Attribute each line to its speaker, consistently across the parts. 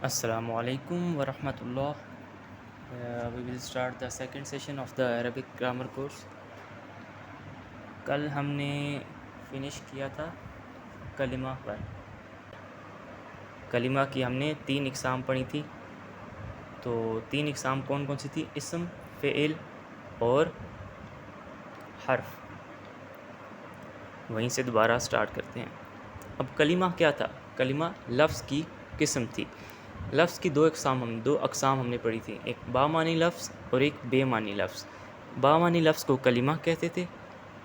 Speaker 1: Assalamu alaikum wa rahmatullah. We will start the second session of the Arabic grammar course. کل ہم نے finish کیا تھا کلمہ پر. کلمہ کی ہم نے 3 اقسام پڑھی تھی. تو 3 اقسام کون کون سی تھی؟ اسم، فعل اور حرف. وہیں سے دوبارہ سٹارٹ کرتے ہیں. اب کلمہ کیا تھا؟ کلمہ لفظ کی قسم تھی. لفظ کی دو اقسام ہم نے پڑھی تھی، ایک بامعنی لفظ اور ایک بے معنی لفظ. بامعنی لفظ کو کلمہ کہتے تھے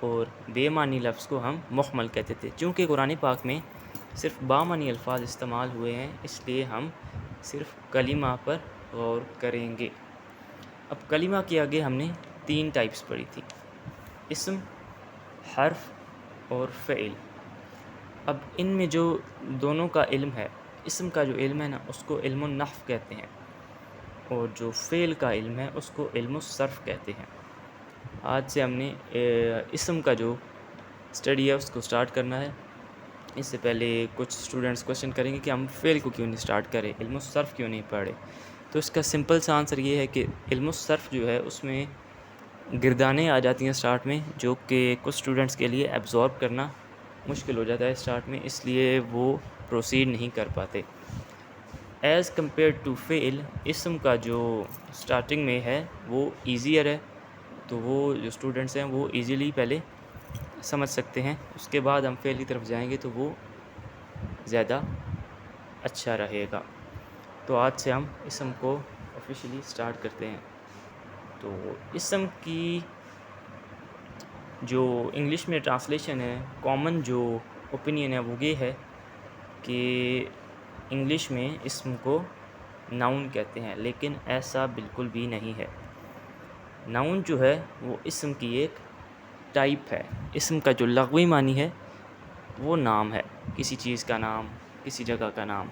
Speaker 1: اور بے معنی لفظ کو ہم محمل کہتے تھے. چونکہ قرآن پاک میں صرف بامعنی الفاظ استعمال ہوئے ہیں، اس لیے ہم صرف کلمہ پر غور کریں گے. اب کلمہ کے آگے ہم نے 3 ٹائپس پڑھی تھی، اسم، حرف اور فعل. اب ان میں جو دونوں کا علم ہے، اسم کا جو علم ہے نا، اس کو علم النحو کہتے ہیں، اور جو فعل کا علم ہے اس کو علم الصرف کہتے ہیں. آج سے ہم نے اسم کا جو اسٹڈی ہے اس کو سٹارٹ کرنا ہے. اس سے پہلے کچھ اسٹوڈنٹس کوشچن کریں گے کہ ہم فعل کو کیوں نہیں سٹارٹ کریں، علم الصرف کیوں نہیں پڑھے. تو اس کا سمپل سا آنسر یہ ہے کہ علم الصرف جو ہے اس میں گردانیں آ جاتی ہیں سٹارٹ میں، جو کہ کچھ اسٹوڈنٹس کے لیے ایبزارب کرنا مشکل ہو جاتا ہے سٹارٹ میں، اس لیے وہ پروسیڈ نہیں کر پاتے. ایز کمپیئر ٹو فعل، اسم کا جو سٹارٹنگ میں ہے وہ ایزیئر ہے، تو وہ جو اسٹوڈنٹس ہیں وہ ایزیلی پہلے سمجھ سکتے ہیں. اس کے بعد ہم فعل کی طرف جائیں گے تو وہ زیادہ اچھا رہے گا. تو آج سے ہم اسم کو آفیشیلی سٹارٹ کرتے ہیں. تو اسم کی جو انگلش میں ٹرانسلیشن ہے، کامن جو اوپینین ہے وہ یہ ہے کہ انگلش میں اسم کو ناؤن کہتے ہیں، لیکن ایسا بالکل بھی نہیں ہے. ناؤن جو ہے وہ اسم کی ایک ٹائپ ہے. اسم کا جو لغوی معنی ہے وہ نام ہے، کسی چیز کا نام، کسی جگہ کا نام.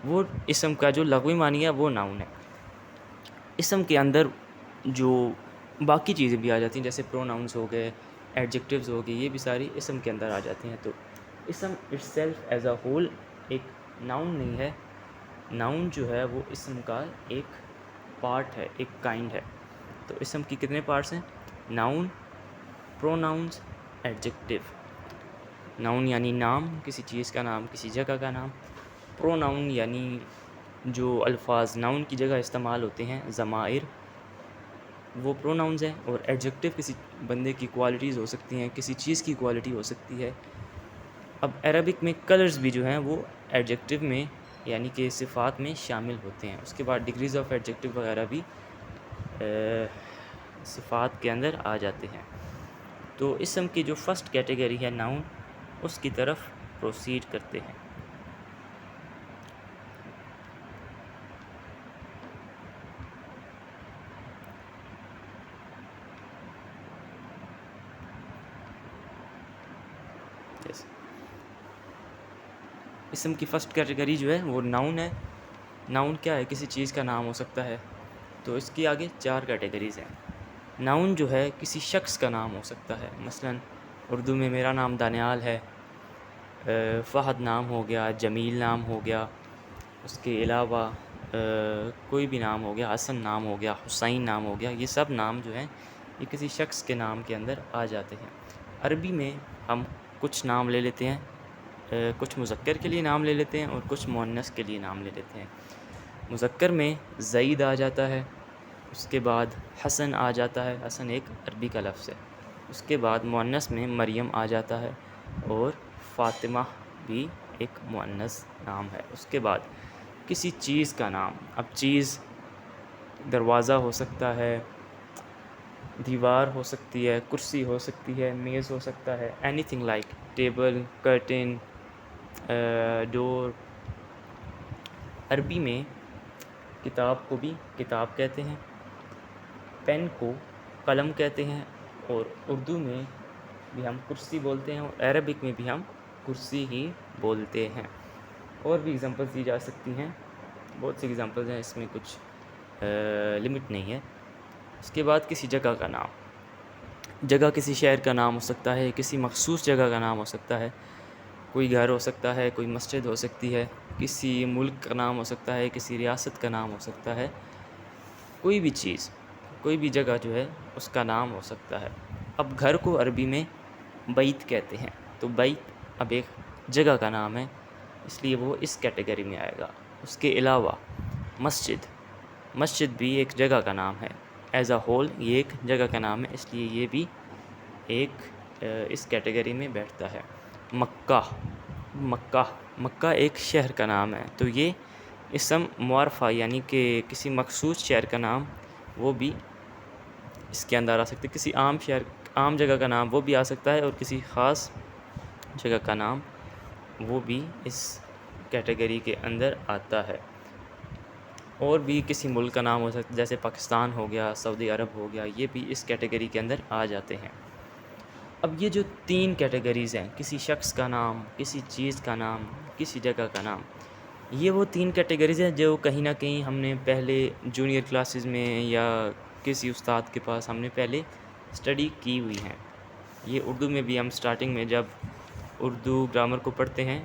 Speaker 1: وہ اسم کا جو لغوی معنی ہے وہ ناؤن ہے. اسم کے اندر جو باقی چیزیں بھی آ جاتی ہیں، جیسے پروناؤنس ہو گئے، ایڈجیکٹیوز ہو گئے، یہ بھی ساری اسم کے اندر آ جاتی ہیں. تو اسم it self as a whole ایک ناؤن نہیں ہے. ناؤن جو ہے وہ اسم کا ایک پارٹ ہے، ایک کائنڈ ہے. تو اسم کی کتنے پارٹس ہیں؟ Noun, pronouns, adjective. ناؤن یعنی نام، کسی چیز کا نام، کسی جگہ کا نام. پروناؤن یعنی جو الفاظ ناؤن کی جگہ استعمال ہوتے ہیں، ضمائر، وہ پروناؤنز ہیں. اور ایڈجیکٹیو کسی بندے کی کوالٹیز ہو سکتی ہیں، کسی چیز کی کوالٹی ہو سکتی ہے. اب عربک میں کلرز بھی جو ہیں وہ ایڈجیکٹیو میں یعنی کہ صفات میں شامل ہوتے ہیں. اس کے بعد ڈگریز آف ایڈجیکٹیو وغیرہ بھی صفات کے اندر آ جاتے ہیں. تو اسم کی جو فرسٹ کیٹیگری ہے ناؤن، اس کی طرف پروسیڈ کرتے ہیں. Yes. اسم کی فرسٹ کیٹیگری جو ہے وہ ناؤن ہے. ناؤن کیا ہے؟ کسی چیز کا نام ہو سکتا ہے. تو اس کی آگے 4 کیٹیگریز ہیں. ناؤن جو ہے کسی شخص کا نام ہو سکتا ہے، مثلا اردو میں میرا نام دانیال ہے، فہد نام ہو گیا، جمیل نام ہو گیا. اس کے علاوہ کوئی بھی نام ہو گیا، حسن نام ہو گیا، حسین نام ہو گیا. یہ سب نام جو ہیں یہ کسی شخص کے نام کے اندر آ جاتے ہیں. عربی میں ہم کچھ نام لے لیتے ہیں، کچھ مذکر کے لیے نام لے لیتے ہیں اور کچھ مؤنث کے لیے نام لے لیتے ہیں. مذکر میں زید آ جاتا ہے، اس کے بعد حسن آ جاتا ہے، حسن ایک عربی کا لفظ ہے. اس کے بعد مؤنث میں مریم آ جاتا ہے اور فاطمہ بھی ایک مؤنث نام ہے. اس کے بعد کسی چیز کا نام. اب چیز دروازہ ہو سکتا ہے، دیوار ہو سکتی ہے، کرسی ہو سکتی ہے، میز ہو سکتا ہے، anything like table, curtain, door. Arabi میں کتاب کو بھی کتاب کہتے ہیں، پین کو قلم کہتے ہیں، اور اردو میں بھی ہم کرسی بولتے ہیں اور عربک میں بھی ہم کرسی ہی بولتے ہیں. اور بھی ایگزامپلس دی جا سکتی ہیں، بہت سی ایگزامپلز ہیں، اس میں کچھ لمٹ نہیں ہے. اس کے بعد کسی جگہ کا نام. جگہ کسی شہر کا نام ہو سکتا ہے، کسی مخصوص جگہ کا نام ہو سکتا ہے. کوئی گھر ہو سکتا ہے، کوئی مسجد ہو سکتی ہے، کسی ملک کا نام ہو سکتا ہے، کسی ریاست کا نام ہو سکتا ہے، کوئی بھی چیز، کوئی بھی جگہ جو ہے اس کا نام ہو سکتا ہے۔ اب گھر کو عربی میں بیت کہتے ہیں، تو بیت اب ایک جگہ کا نام ہے، اس لیے وہ اس کیٹیگری میں آئے گا۔ اس کے علاوہ مسجد، مسجد بھی ایک جگہ کا نام ہے، ایز اے ہول یہ ایک جگہ کا نام ہے، اس لیے یہ بھی ایک اس کیٹیگری میں بیٹھتا ہے۔ مکہ، مکہ، مکہ ایک شہر کا نام ہے، تو یہ اسم معرفہ یعنی کہ کسی مخصوص شہر کا نام وہ بھی اس کے اندر آ سکتا ہے۔ کسی عام شہر، عام جگہ کا نام وہ بھی آ سکتا ہے، اور کسی خاص جگہ کا نام وہ بھی اس کیٹیگری کے اندر آتا ہے۔ اور بھی کسی ملک کا نام ہو سکتا ہے، جیسے پاکستان ہو گیا، سعودی عرب ہو گیا، یہ بھی اس کیٹیگری کے اندر آ جاتے ہیں۔ اب یہ جو 3 کیٹیگریز ہیں، کسی شخص کا نام، کسی چیز کا نام، کسی جگہ کا نام، یہ وہ 3 کیٹیگریز ہیں جو کہیں نہ کہیں ہم نے پہلے جونیئر کلاسز میں یا کسی استاد کے پاس ہم نے پہلے اسٹڈی کی ہوئی ہیں۔ یہ اردو میں بھی ہم اسٹارٹنگ میں جب اردو گرامر کو پڑھتے ہیں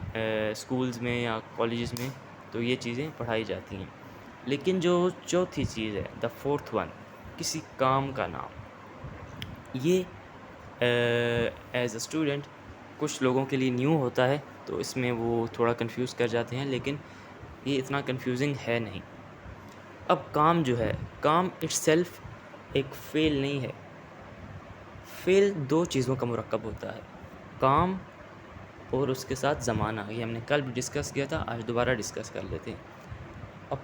Speaker 1: اسکولز میں یا کالجز میں، تو یہ چیزیں پڑھائی جاتی ہیں۔ لیکن جو چوتھی چیز ہے، دا فورتھ ون، کسی کام کا نام، یہ ایز اے اسٹوڈنٹ کچھ لوگوں کے لیے نیو ہوتا ہے، تو اس میں وہ تھوڑا کنفیوز کر جاتے ہیں، لیکن یہ اتنا کنفیوزنگ ہے نہیں۔ اب کام جو ہے، کام اٹ سیلف ایک فعل نہیں ہے۔ فعل 2 چیزوں کا مرکب ہوتا ہے، کام اور اس کے ساتھ زمانہ۔ یہ ہم نے کل بھی ڈسکس کیا تھا، آج دوبارہ ڈسکس کر لیتے ہیں۔ اب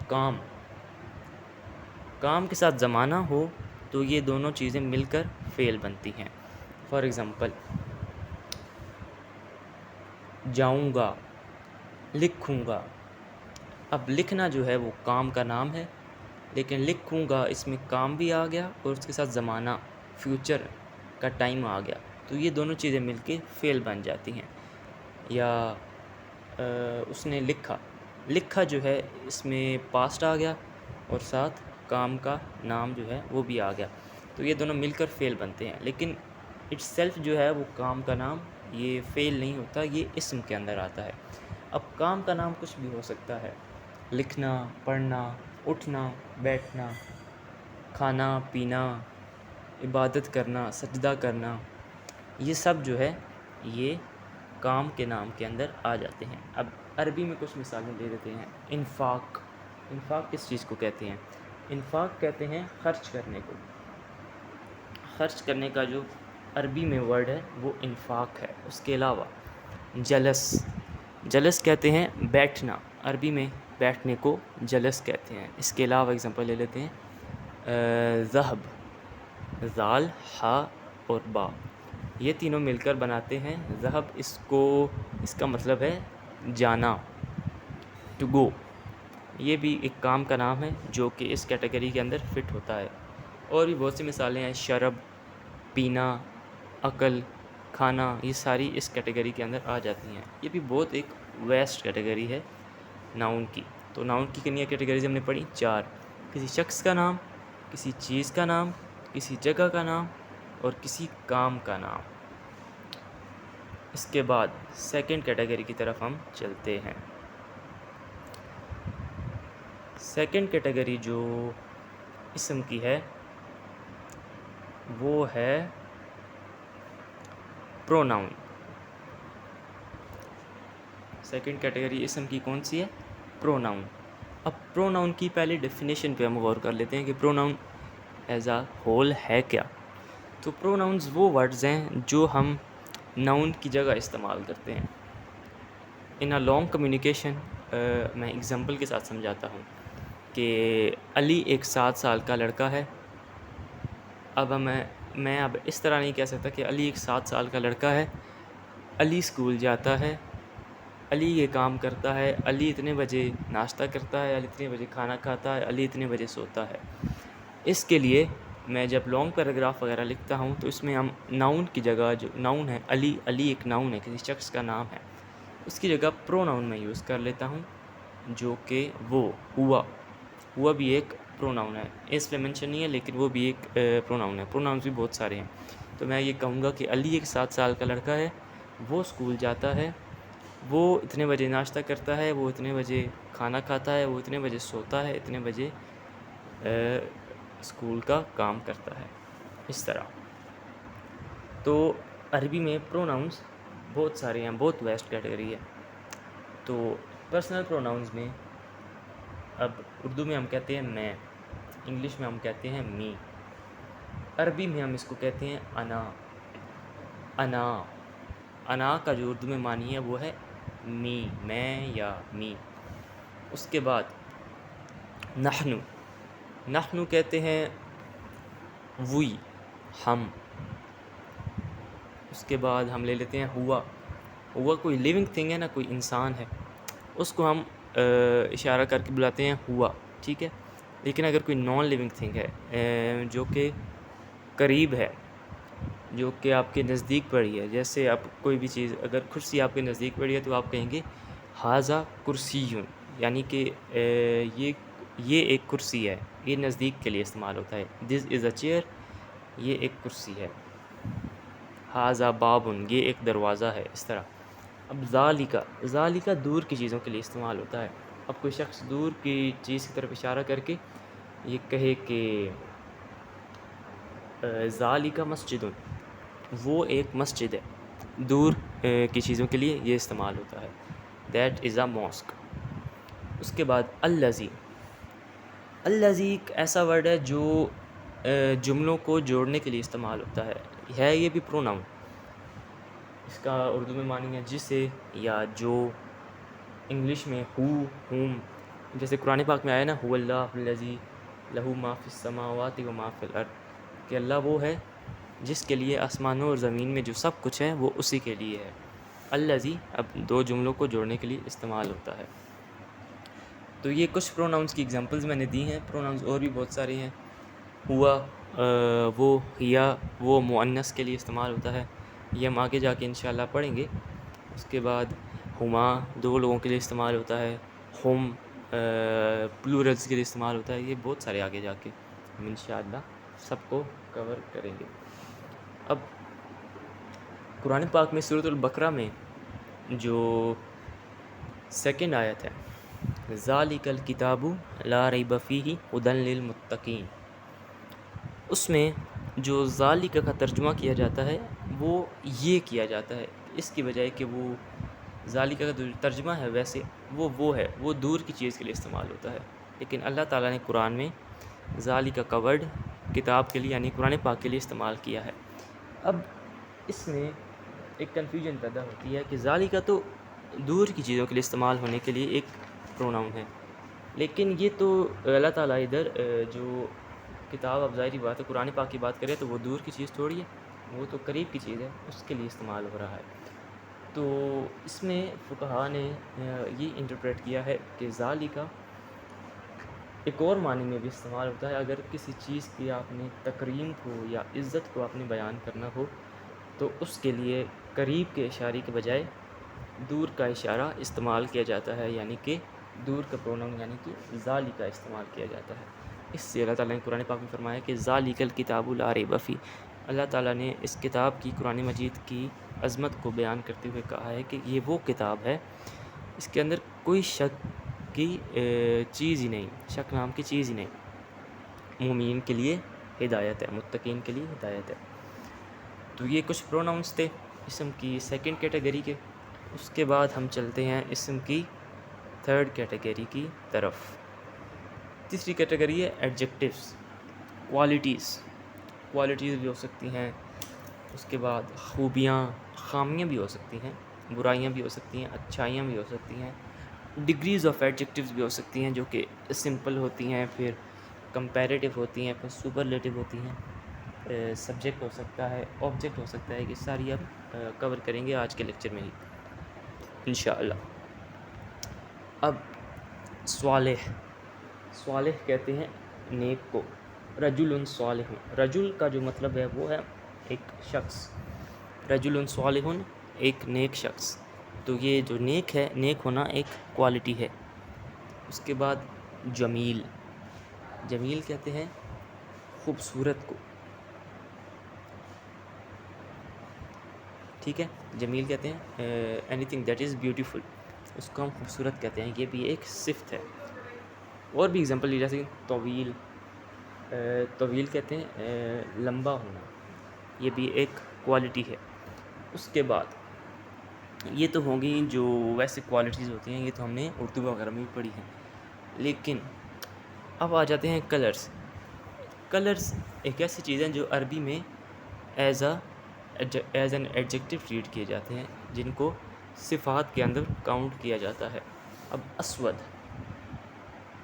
Speaker 1: کام کے ساتھ زمانہ ہو تو یہ دونوں چیزیں مل کر فعل بنتی ہیں۔ فار ایگزامپل، جاؤں گا، لکھوں گا۔ اب لکھنا جو ہے وہ کام کا نام ہے، لیکن لکھوں گا اس میں کام بھی آ گیا اور اس کے ساتھ زمانہ، فیوچر کا ٹائم آ گیا، تو یہ دونوں چیزیں مل کے فعل بن جاتی ہیں۔ یا اس نے لکھا، لکھا جو ہے اس میں پاسٹ آ گیا اور ساتھ کام کا نام جو ہے وہ بھی آ گیا، تو یہ دونوں مل کر فعل بنتے ہیں۔ لیکن اٹ سیلف جو ہے وہ کام کا نام یہ فعل نہیں ہوتا، یہ اسم کے اندر آتا ہے۔ اب کام کا نام کچھ بھی ہو سکتا ہے، لکھنا، پڑھنا، اٹھنا، بیٹھنا، کھانا پینا، عبادت کرنا، سجدہ کرنا، یہ سب جو ہے یہ کام کے نام کے اندر آ جاتے ہیں۔ اب عربی میں کچھ مثالیں دے دیتے ہیں۔ انفاق، انفاق کس چیز کو کہتے ہیں؟ انفاق کہتے ہیں خرچ کرنے کو۔ خرچ کرنے کا جو عربی میں ورڈ ہے وہ انفاق ہے۔ اس کے علاوہ جلس، جلس کہتے ہیں بیٹھنا، عربی میں بیٹھنے کو جلس کہتے ہیں۔ اس کے علاوہ اگزامپل لے لیتے ہیں، ذہب، ذال، ہا اور با، یہ تینوں مل کر بناتے ہیں ذہب۔ اس کا مطلب ہے جانا، ٹو گو۔ یہ بھی ایک کام کا نام ہے جو کہ اس کیٹیگری کے اندر فٹ ہوتا ہے۔ اور بھی بہت سی مثالیں ہیں، شرب، پینا، عقل، کھانا، یہ ساری اس کیٹیگری کے اندر آ جاتی ہیں۔ یہ بھی بہت ایک ویسٹ کیٹیگری ہے ناؤن کی۔ تو ناؤن کی کنیا کیٹیگریز ہم نے پڑھی 4، کسی شخص کا نام، کسی چیز کا نام، کسی جگہ کا نام اور کسی کام کا نام۔ اس کے بعد سیکنڈ کیٹیگری کی طرف ہم چلتے ہیں۔ سیکنڈ کیٹیگری جو اسم کی ہے وہ ہے پروناؤن۔ سیکنڈ کیٹیگری اسم کی کون سی ہے؟ پروناؤن۔ اب پروناؤن کی پہلے ڈیفینیشن پہ ہم غور کر لیتے ہیں کہ پروناؤن ایز اے ہول ہے کیا۔ تو پروناؤنز وہ ورڈز ہیں جو ہم ناؤن کی جگہ استعمال کرتے ہیں۔ ان اے لانگ کمیونیکیشن، میں اگزامپل کے ساتھ سمجھاتا ہوں کہ علی ایک 7 سال کا لڑکا ہے۔ اب میں اب اس طرح نہیں کہہ سکتا کہ علی ایک 7 سال کا لڑکا ہے، علی اسکول جاتا ہے، علی یہ کام کرتا ہے، علی اتنے بجے ناشتہ کرتا ہے، علی اتنے بجے کھانا کھاتا ہے، علی اتنے بجے سوتا ہے۔ اس کے لیے میں جب لانگ پیراگراف وغیرہ لکھتا ہوں تو اس میں ہم ناؤن کی جگہ، جو ناؤن ہے علی، علی ایک ناؤن ہے، کسی شخص کا نام ہے، اس کی جگہ پروناؤن میں یوز کر لیتا ہوں جو کہ وہ ہوا بھی ایک پروناؤن ہے۔ اس پہ مینشن نہیں ہے لیکن وہ بھی ایک پروناؤن ہے۔ پروناؤنز بھی بہت سارے ہیں، تو میں یہ کہوں گا کہ علی ایک 7 سال کا لڑکا ہے، وہ اسکول جاتا ہے، وہ اتنے بجے ناشتہ کرتا ہے، وہ اتنے بجے کھانا کھاتا ہے، وہ اتنے بجے سوتا ہے، اتنے بجے اسکول کا کام کرتا ہے، اس طرح۔ تو عربی میں پروناؤنس بہت سارے ہیں، بہت ویسٹ کیٹیگری ہے۔ تو پرسنل پروناؤنس میں اب اردو میں ہم کہتے ہیں میں، انگلش میں ہم کہتے ہیں می، عربی میں ہم اس کو کہتے ہیں انا۔ انا، انا کا جو اردو میں معنی ہے وہ ہے می، میں یا می۔ اس کے بعد نحنو، نحنو کہتے ہیں وی، ہم۔ اس کے بعد ہم لے لیتے ہیں ہوا، ہوا کوئی لیونگ تھنگ ہے نا، کوئی انسان ہے، اس کو ہم اشارہ کر کے بلاتے ہیں ہوا، ٹھیک ہے۔ لیکن اگر کوئی نان لیونگ تھنگ ہے جو کہ قریب ہے، جو کہ آپ کے نزدیک پڑی ہے، جیسے آپ کوئی بھی چیز، اگر کرسی آپ کے نزدیک پڑی ہے تو آپ کہیں گے ھذا کرسیٌ، یعنی کہ یہ ایک کرسی ہے، یہ نزدیک کے لیے استعمال ہوتا ہے۔ دس از اے چیئر، یہ ایک کرسی ہے۔ ھذا بابٌ، یہ ایک دروازہ ہے، اس طرح۔ اب ذالک، ذالک دور کی چیزوں کے لیے استعمال ہوتا ہے۔ اب کوئی شخص دور کی چیز کی طرف اشارہ کر کے یہ کہے کہ ذالک مسجد، وہ ایک مسجد ہے، دور کی چیزوں کے لیے یہ استعمال ہوتا ہے۔ That is a mask. اس کے بعد الذی، الذی ایک ایسا ورڈ ہے جو جملوں کو جوڑنے کے لیے استعمال ہوتا ہے یہ بھی پروناؤن۔ اس کا اردو میں معنی ہے جسے یا جو، انگلش میں ہو، ہوم، جیسے قرآن پاک میں آیا نا هو اللہ الذی لہ ما فی السماوات و ما فی الارض، کہ اللہ وہ ہے جس کے لیے آسمانوں اور زمین میں جو سب کچھ ہے وہ اسی کے لیے ہے۔ الذی اب دو جملوں کو جوڑنے کے لیے استعمال ہوتا ہے۔ تو یہ کچھ پروناؤنس کی ایگزامپلز میں نے دی ہیں، پروناؤنس اور بھی بہت سارے ہیں۔ ہوا، وہ، یا، وہ مؤنث کے لیے استعمال ہوتا ہے، یہ ہم آگے جا کے انشاءاللہ پڑھیں گے۔ اس کے بعد ہما دو لوگوں کے لیے استعمال ہوتا ہے، ہم پلورلز کے لیے استعمال ہوتا ہے، یہ بہت سارے آگے جا کے ہم انشاءاللہ سب کو کور کریں گے۔ اب قرآن پاک میں سورۃ البقرہ میں جو سیکنڈ آیت ہے ذالک الکتاب لا ریب فیہ ھدی للمتقین، اس میں جو ذالک کا ترجمہ کیا جاتا ہے وہ یہ کیا جاتا ہے، اس کی بجائے کہ وہ ذالک کا جو ترجمہ ہے ویسے وہ ہے، وہ دور کی چیز کے لیے استعمال ہوتا ہے، لیکن اللہ تعالیٰ نے قرآن میں ذالک کا ورڈ کتاب کے لیے یعنی قرآن پاک کے لیے استعمال کیا ہے۔ اب اس میں ایک کنفیوژن پیدا ہوتی ہے کہ ذالک تو دور کی چیزوں کے لیے استعمال ہونے کے لیے ایک پروناؤن ہے، لیکن یہ تو اللہ تعالیٰ ادھر جو کتاب، اب ظاہری بات ہے قرآن پاک کی بات کرے تو وہ دور کی چیز تھوڑی ہے، وہ تو قریب کی چیز ہے، اس کے لیے استعمال ہو رہا ہے۔ تو اس میں فقہاء نے یہ انٹرپریٹ کیا ہے کہ ذالک ایک اور معنی میں بھی استعمال ہوتا ہے، اگر کسی چیز کی آپ نے تکریم کو یا عزت کو آپ نے بیان کرنا ہو تو اس کے لیے قریب کے اشارے کے بجائے دور کا اشارہ استعمال کیا جاتا ہے، یعنی کہ دور کا پروناؤن یعنی کہ ذالک کا استعمال کیا جاتا ہے۔ اس سے اللہ تعالیٰ نے قرآن پاک میں فرمایا کہ ذالک الکتاب لا ریب فیہ، اللہ تعالیٰ نے اس کتاب کی، قرآن مجید کی عظمت کو بیان کرتے ہوئے کہا ہے کہ یہ وہ کتاب ہے اس کے اندر کوئی شک کی چیز ہی نہیں، شک نام کی چیز ہی نہیں، مومنین کے لیے ہدایت ہے، متقین کے لیے ہدایت ہے۔ تو یہ کچھ پروناؤنس تھے اسم کی سیکنڈ کیٹیگری کے۔ اس کے بعد ہم چلتے ہیں اسم کی تھرڈ کیٹیگری کی طرف۔ تیسری کیٹیگری ہے ایڈجیکٹیوز، کوالٹیز، کوالٹیز بھی ہو سکتی ہیں، اس کے بعد خوبیاں، خامیاں بھی ہو سکتی ہیں، برائیاں بھی ہو سکتی ہیں، اچھائیاں بھی ہو سکتی ہیں، ڈگریز آف ایڈجیکٹیوز بھی ہو سکتی ہیں جو کہ سمپل ہوتی ہیں، پھر کمپیریٹیو ہوتی ہیں، پھر سپرلیٹیو ہوتی ہیں، سبجیکٹ ہو سکتا ہے، آبجیکٹ ہو سکتا ہے، یہ ساری اب کور کریں گے آج کے لیکچر میں ہی انشاءاللہ۔ اب صالح، صالح کہتے ہیں نیک کو، رجل صالح، رجل کا جو مطلب ہے وہ ہے ایک شخص، رجل صالح ایک نیک شخص، تو یہ جو نیک ہے، نیک ہونا ایک کوالٹی ہے۔ اس کے بعد جمیل، جمیل کہتے ہیں خوبصورت کو، ٹھیک ہے. جمیل کہتے ہیں anything that is beautiful, اس کو ہم خوبصورت کہتے ہیں، یہ بھی ایک صفت ہے. اور بھی اگزامپل لی جا سکتی، طویل. طویل کہتے ہیں لمبا ہونا، یہ بھی ایک کوالٹی ہے. اس کے بعد یہ تو ہوں گی جو ویسے کوالٹیز ہوتی ہیں، یہ تو ہم نے اردو وغیرہ میں بھی پڑھی ہیں. لیکن اب آ جاتے ہیں کلرز. کلرز ایک ایسی چیز ہیں جو عربی میں ایز این ایڈجیکٹو ٹریٹ کیے جاتے ہیں، جن کو صفات کے اندر کاؤنٹ کیا جاتا ہے. اب اسود،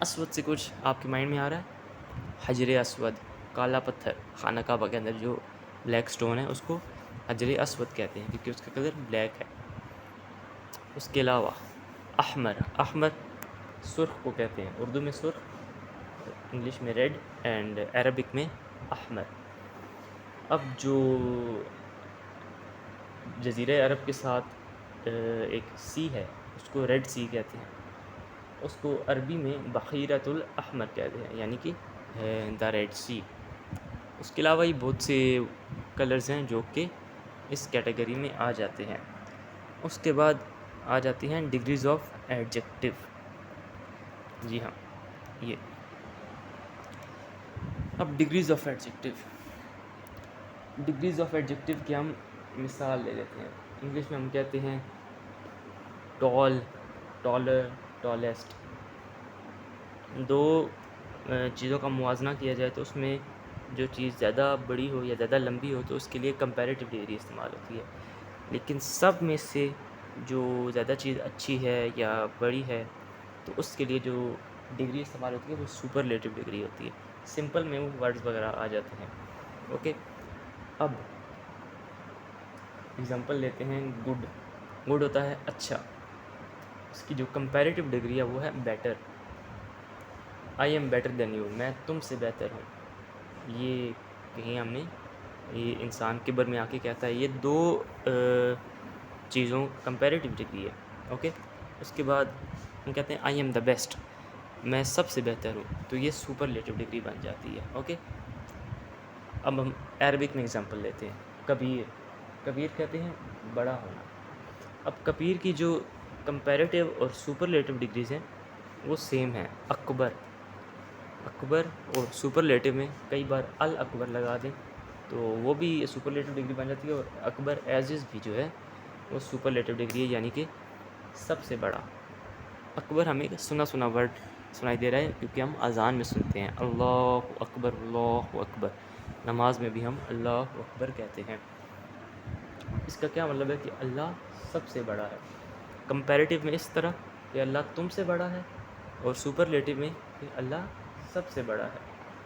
Speaker 1: اسود سے کچھ آپ کے مائنڈ میں آ رہا ہے؟ حجر اسود، کالا پتھر، خانہ کعبہ کے اندر جو بلیک سٹون ہے اس کو حجر اسود کہتے ہیں کیونکہ اس کا کلر بلیک ہے. اس کے علاوہ احمر، احمر سرخ کو کہتے ہیں، اردو میں سرخ، انگلش میں ریڈ اینڈ عربک میں احمر. اب جو جزیرہ عرب کے ساتھ ایک سی ہے اس کو ریڈ سی کہتے ہیں، اس کو عربی میں بحیرۃ الاحمر کہتے ہیں، یعنی کہ دا ریڈ سی. اس کے علاوہ یہ بہت سے کلرز ہیں جو کہ اس کیٹیگری میں آ جاتے ہیں. اس کے بعد آ جاتی ہیں ڈگریز آف ایڈجیکٹو. جی ہاں، یہ اب degrees of adjective, degrees of adjective کی ہم مثال لے لیتے ہیں. انگلش میں ہم کہتے ہیں ٹال، ٹالر، ٹالیسٹ. دو چیزوں کا موازنہ کیا جائے تو اس میں جو چیز زیادہ بڑی ہو یا زیادہ لمبی ہو تو اس کے لیے کمپیریٹیو ڈگری استعمال ہوتی ہے. لیکن سب میں سے جو زیادہ چیز اچھی ہے یا بڑی ہے تو اس کے لیے جو ڈگری استعمال ہوتی ہے وہ سپرلیٹو ڈگری ہوتی ہے. سمپل میں وہ ورڈز وغیرہ آ جاتے ہیں. اوکے، اب اگزامپل لیتے ہیں گڈ. گڈ ہوتا ہے اچھا، اس کی جو کمپیریٹیو ڈگری ہے وہ ہے better. I am better than you, میں تم سے بہتر ہوں. یہ کہیں ہم نے، یہ انسان کبر میں آ کے کہتا ہے. یہ دو چیزوں کمپیریٹیو ڈگری ہے. اوکے، اس کے بعد ہم کہتے ہیں آئی ایم دا بیسٹ، میں سب سے بہتر ہوں، تو یہ سپرلیٹو ڈگری بن جاتی ہے. اوکے، اب ہم عربک میں اگزامپل لیتے ہیں. کبیر، کبیر کہتے ہیں بڑا ہونا. اب کبیر کی جو کمپیریٹیو اور سپرلیٹو ڈگریز ہیں وہ سیم ہیں. اکبر، اکبر اور سپرلیٹو میں کئی بار الاکبر لگا دیں تو وہ بھی سپرلیٹو ڈگری بن جاتی ہے، اور اکبر ایز از بھی جو ہے وہ سپرلیٹو ڈگری ہے، یعنی کہ سب سے بڑا. اکبر ہمیں سنا سنا ورڈ سنائی دے رہا ہے کیونکہ ہم اذان میں سنتے ہیں اللہ اکبر، اللہ اکبر. نماز میں بھی ہم اللہ اکبر کہتے ہیں. اس کا کیا مطلب ہے کہ اللہ سب سے بڑا ہے. کمپیریٹیو میں اس طرح کہ اللہ تم سے بڑا ہے، اور سپرلیٹو میں کہ اللہ سب سے بڑا ہے.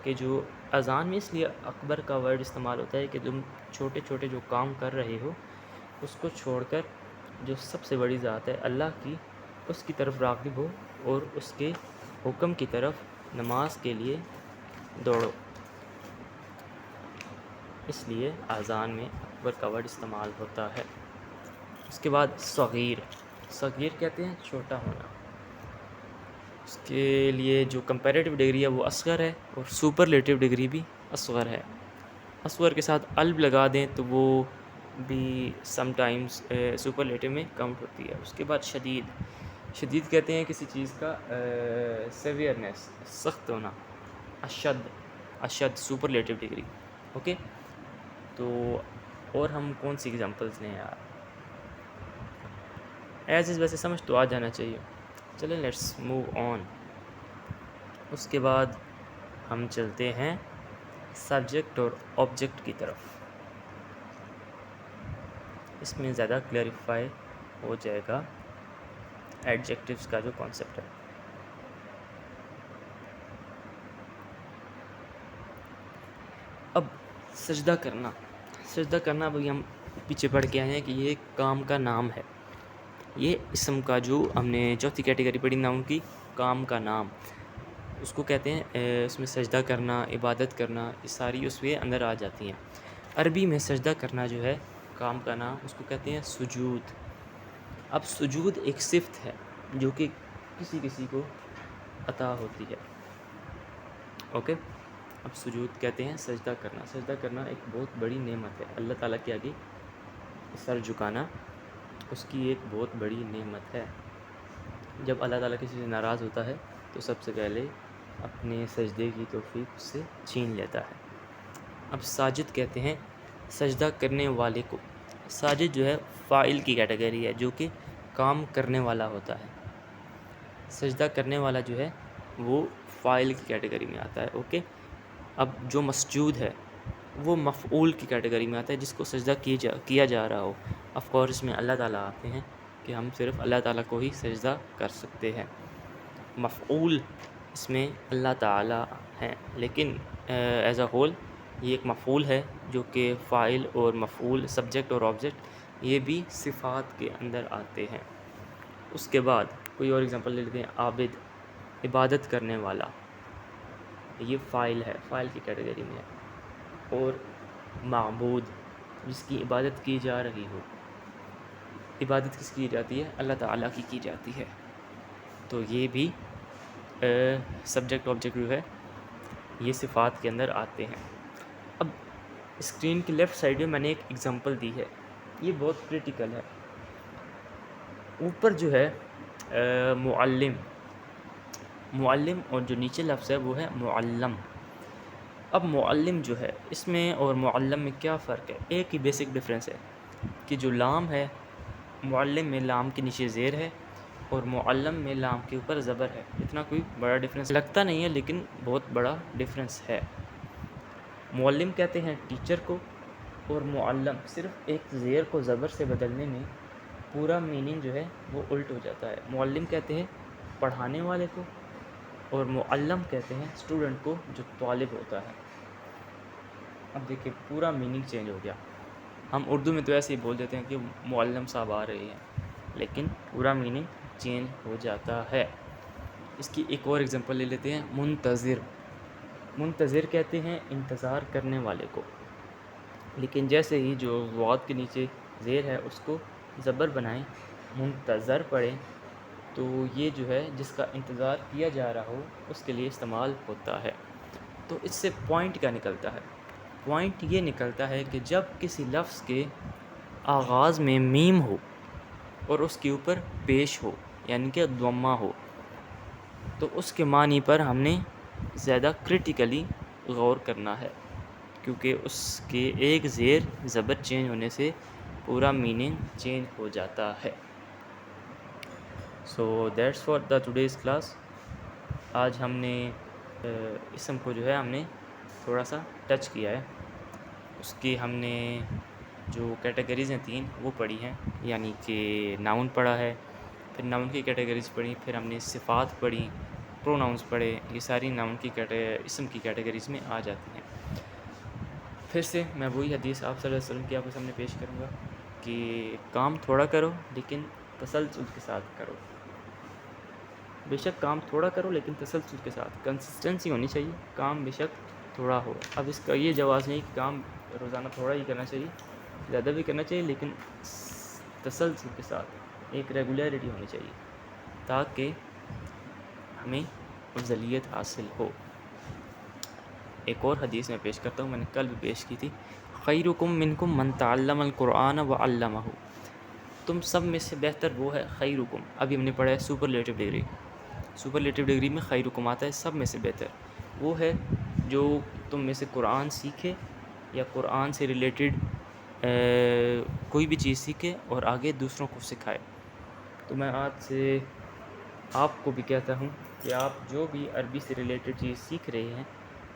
Speaker 1: کہ جو اذان میں اس لیے اکبر کا ورڈ استعمال ہوتا ہے کہ تم چھوٹے چھوٹے جو کام کر رہے ہو اس کو چھوڑ کر جو سب سے بڑی ذات ہے اللہ کی، اس کی طرف راغب ہو اور اس کے حکم کی طرف نماز کے لیے دوڑو. اس لیے اذان میں اکبر کا ورڈ استعمال ہوتا ہے. اس کے بعد صغیر، صغیر کہتے ہیں چھوٹا ہونا. اس کے لیے جو کمپیریٹیو ڈگری ہے وہ اصغر ہے، اور سپرلیٹو ڈگری بھی اصغر ہے. اصغر کے ساتھ الف لگا دیں تو وہ بھی سم ٹائمز سپرلیٹو میں کاؤنٹ ہوتی ہے. اس کے بعد شدید، شدید کہتے ہیں کسی چیز کا سیویئرنیس، سخت ہونا. اشد، اشد سپرلیٹو ڈگری. اوکے، تو اور ہم کون سی ایگزامپلس لیں یار؟ ایز از ویسے سمجھ تو آ جانا چاہیے. چلیں لیٹس موو آن. اس کے بعد ہم چلتے ہیں سبجیکٹ اور آبجیکٹ کی طرف. اس میں زیادہ کلیریفائی ہو جائے گا ایڈجیکٹیوز کا جو کانسیپٹ ہے. اب سجدہ کرنا، سجدہ کرنا بھائی ہم پیچھے پڑھ کے آئے ہیں کہ یہ ایک کام کا نام ہے. یہ اسم کا جو ہم نے چوتھی کیٹیگری پڑھی ناؤن کی، کام کا نام، اس کو کہتے ہیں اس میں سجدہ کرنا، عبادت کرنا، یہ ساری اس میں اندر آ جاتی ہیں. عربی میں سجدہ کرنا جو ہے کام کا نام، اس کو کہتے ہیں سجود. اب سجود ایک صفت ہے جو کہ کسی کسی کو عطا ہوتی ہے. اوکے، اب سجود کہتے ہیں سجدہ کرنا. سجدہ کرنا ایک بہت بڑی نعمت ہے اللہ تعالیٰ کے آگے. سر جھکانا اس کی ایک بہت بڑی نعمت ہے. جب اللہ تعالیٰ کسی سے ناراض ہوتا ہے تو سب سے پہلے اپنے سجدے کی توفیق اس سے چھین لیتا ہے. اب ساجد کہتے ہیں سجدہ کرنے والے کو. ساجد جو ہے فاعل کی کیٹیگری ہے جو کہ کام کرنے والا ہوتا ہے. سجدہ کرنے والا جو ہے وہ فاعل کی کیٹیگری میں آتا ہے. اوکے. اب جو مسجود ہے وہ مفعول کی کیٹیگری میں آتا ہے جس کو سجدہ کیا جا رہا ہو. آف کورس اس میں اللہ تعالیٰ آتے ہیں کہ ہم صرف اللہ تعالیٰ کو ہی سجدہ کر سکتے ہیں. مفعول اس میں اللہ تعالیٰ ہیں لیکن ایز اے ہول یہ ایک مفعول ہے جو کہ فاعل اور مفعول سبجیکٹ اور آبجیکٹ یہ بھی صفات کے اندر آتے ہیں. اس کے بعد کوئی اور اگزامپل لے لیتے ہیں. عابد عبادت کرنے والا یہ فاعل ہے, فاعل کی کیٹیگری میں ہے. اور معبود جس کی عبادت کی جا رہی ہو. عبادت کس کی جاتی ہے؟ اللہ تعالیٰ کی جاتی ہے. تو یہ بھی سبجیکٹ آبجیکٹ جو ہے یہ صفات کے اندر آتے ہیں. اب اسکرین کی لیفٹ سائڈ میں نے ایک ایگزامپل دی ہے, یہ بہت کریٹیکل ہے. اوپر جو ہے معلم, معلم اور جو نیچے لفظ ہے وہ ہے معلم. اب معلم جو ہے اس میں اور معلم میں کیا فرق ہے؟ ایک ہی بیسک ڈفرینس ہے کہ جو لام ہے معلم میں لام کے نیچے زیر ہے اور معلم میں لام کے اوپر زبر ہے. اتنا کوئی بڑا ڈفرینس لگتا نہیں ہے لیکن بہت بڑا ڈفرینس ہے. معلم کہتے ہیں ٹیچر کو اور معلم صرف ایک زیر کو زبر سے بدلنے میں پورا میننگ جو ہے وہ الٹ ہو جاتا ہے. معلم کہتے ہیں پڑھانے والے کو اور معلم کہتے ہیں اسٹوڈنٹ کو جو طالب ہوتا ہے. اب دیکھیں پورا میننگ چینج ہو گیا. ہم اردو میں تو ایسے ہی بول دیتے ہیں کہ معلم صاحب آ رہے ہیں لیکن پورا میننگ چینج ہو جاتا ہے. اس کی ایک اور ایگزامپل لے لیتے ہیں. منتظر, منتظر کہتے ہیں انتظار کرنے والے کو, لیکن جیسے ہی جو واؤ کے نیچے زیر ہے اس کو زبر بنائیں منتظر پڑھیں تو یہ جو ہے جس کا انتظار کیا جا رہا ہو اس کے لیے استعمال ہوتا ہے. تو اس سے پوائنٹ کیا نکلتا ہے؟ پوائنٹ یہ نکلتا ہے کہ جب کسی لفظ کے آغاز میں میم ہو اور اس کے اوپر پیش ہو یعنی کہ ضمہ ہو تو اس کے معنی پر ہم نے زیادہ کریٹیکلی غور کرنا ہے کیونکہ اس کے ایک زیر زبر چینج ہونے سے پورا میننگ چینج ہو جاتا ہے. So that's for the today's class. آج ہم نے اسم کو جو ہے ہم نے تھوڑا سا ٹچ کیا ہے. اس کی ہم نے جو کیٹیگریز ہیں 3 وہ پڑھی ہیں, یعنی کہ ناؤن پڑھا ہے, پھر ناؤن کی کیٹیگریز پڑھی, پھر ہم نے صفات پڑھی, پروناؤنس پڑھے. یہ ساری ناؤن کی اسم کی کیٹیگریز میں آ جاتی ہیں. پھر سے میں وہی حدیث آپ صلی اللہ علیہ وسلم کی آپ کے سامنے پیش کروں گا کہ کام تھوڑا کرو لیکن تسلسل کے ساتھ کرو. بے شک کام تھوڑا کرو لیکن تسلسل کے ساتھ, کنسسٹنسی ہونی چاہیے. کام بے شک تھوڑا ہو. اب اس کا یہ جواز نہیں کہ کام روزانہ تھوڑا ہی کرنا چاہیے, زیادہ بھی کرنا چاہیے, لیکن تسلسل کے ساتھ ایک ریگولیرٹی ہونی چاہیے تاکہ ہمیں افضلیت حاصل ہو. ایک اور حدیث میں پیش کرتا ہوں, میں نے کل بھی پیش کی تھی. خیرکم منکم من تعلم القرآن وعلمہ. تم سب میں سے بہتر وہ ہے خیرکم. ابھی ہم نے پڑھا ہے سپرلیٹو ڈگری. سپرلیٹو ڈگری میں خیرکم آتا ہے سب میں سے بہتر. وہ ہے جو تم میں سے قرآن سیکھے یا قرآن سے ریلیٹڈ کوئی بھی چیز سیکھے اور آگے دوسروں کو سکھائے. تو میں آج سے آپ کو بھی کہتا ہوں کہ آپ جو بھی عربی سے ریلیٹڈ چیز سیکھ رہے ہیں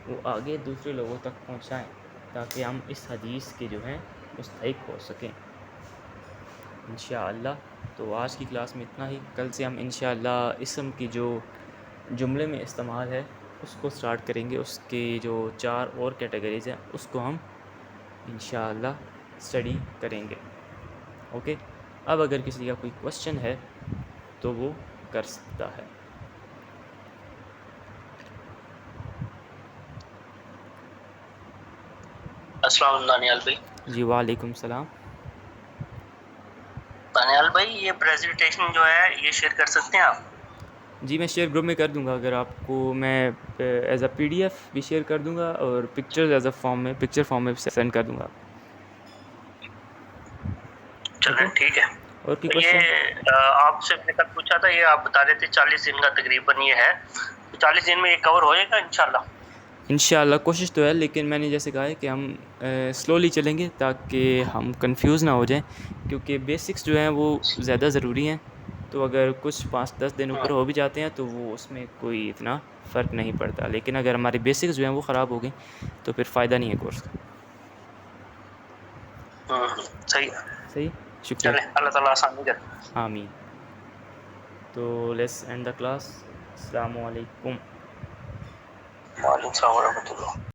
Speaker 1: وہ آگے دوسرے لوگوں تک پہنچائیں تاکہ ہم اس حدیث کے جو ہیں مستحق ہو سکیں انشاءاللہ. تو آج کی کلاس میں اتنا ہی. کل سے ہم انشاءاللہ اسم کی جو جملے میں استعمال ہے اس کو سٹارٹ کریں گے. اس کی جو 4 اور کیٹیگریز ہیں اس کو ہم انشاءاللہ اسٹڈی کریں گے. اوکے. اب اگر کسی کا کوئی کوشچن ہے تو وہ کر سکتا ہے.
Speaker 2: السلام علیکم دانیال بھائی.
Speaker 1: جی وعلیکم السلام.
Speaker 2: دانیال بھائی یہ پریزنٹیشن جو ہے یہ شیئر کر سکتے ہیں آپ؟
Speaker 1: جی میں شیئر گروپ میں کر دوں گا. اگر آپ کو میں ایز اے پی ڈی ایف بھی شیئر کر دوں گا اور پکچر ایز اے فارم میں پکچر فارم میں سینڈ کر دوں گا. اور کوئی
Speaker 2: تو
Speaker 1: کوشچن؟
Speaker 2: یہ آپ سے میں نے کل پوچھا تھا، یہ آپ بتا رہے تھے 40 دن کا تقریباً یہ ہے، تو 40 دن میں یہ کور ہو جائے گا انشاءاللہ؟
Speaker 1: انشاءاللہ کوشش تو ہے، لیکن میں نے جیسے کہا ہے کہ ہم سلولی چلیں گے تاکہ ہم کنفیوز نہ ہو جائیں، کیونکہ بیسکس جو ہیں وہ زیادہ ضروری ہیں. تو اگر کچھ 5-10 دن اوپر ہو بھی جاتے ہیں تو وہ اس میں کوئی اتنا فرق نہیں پڑتا، لیکن اگر ہمارے بیسکس جو ہیں وہ خراب ہو گئیں تو پھر فائدہ نہیں ہے کورس کا.
Speaker 2: صحیح.
Speaker 1: صحیح، شکریہ.
Speaker 2: چلیں اللہ تعالیٰ آسانی کرے.
Speaker 1: آمین. تو لیٹس اینڈ دا کلاس. السلام علیکم.
Speaker 2: وعلیکم السلام ورحمۃ اللہ.